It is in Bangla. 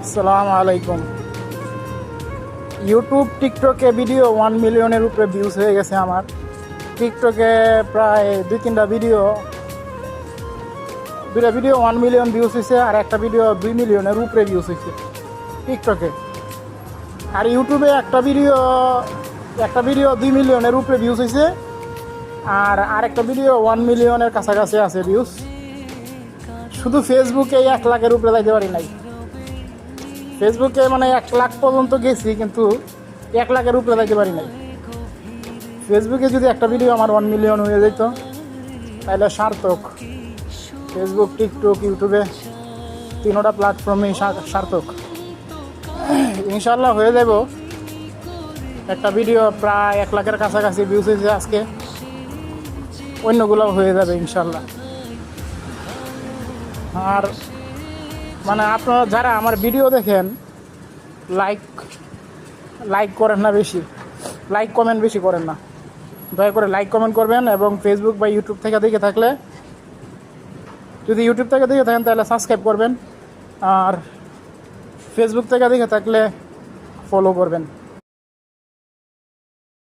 আসসালামু আলাইকুম। ইউটিউব টিকটকে ভিডিও 1 মিলিয়নের উপরে ভিউজ হয়ে গেছে আমার। টিকটকে প্রায় দুইটা ভিডিও 1 মিলিয়ন ভিউজ হয়েছে, আর একটা ভিডিও 2 মিলিয়নের উপরে ভিউজ হয়েছে টিকটকে। আর ইউটিউবে একটা ভিডিও 2 মিলিয়নের উপরে ভিউজ হয়েছে, আর আরেকটা ভিডিও 1 মিলিয়নের কাছাকাছি আছে ভিউজ। শুধু ফেসবুকে 1 লাখের উপরে যাইতে পারি নাই। ফেসবুকে মানে 1 লাখ পর্যন্ত গেছি, কিন্তু 1 লাখের উপরে যাইতে পারি নাই। ফেসবুকে যদি একটা ভিডিও আমার 1 মিলিয়ন হয়ে যেত তাহলে সার্থক। ফেসবুক, টিকটক, ইউটিউবে 3টা প্ল্যাটফর্মেই সার্থক। ইনশাল্লাহ হয়ে যাব। একটা ভিডিও প্রায় 1 লাখের কাছাকাছি ভিউজ হয়েছে আজকে, অন্যগুলোও হয়ে যাবে ইনশাল্লাহ। আর মানে আপনারা যারা আমার ভিডিও দেখেন, লাইক করেন না বেশি, লাইক কমেন্ট বেশি করেন না। দয়া করে লাইক কমেন্ট করবেন, এবং ফেসবুক বা ইউটিউব থেকে দেখে থাকলে, যদি ইউটিউব থেকে দেখে থাকেন তাহলে সাবস্ক্রাইব করবেন, আর ফেসবুক থেকে দেখে থাকলে ফলো করবেন।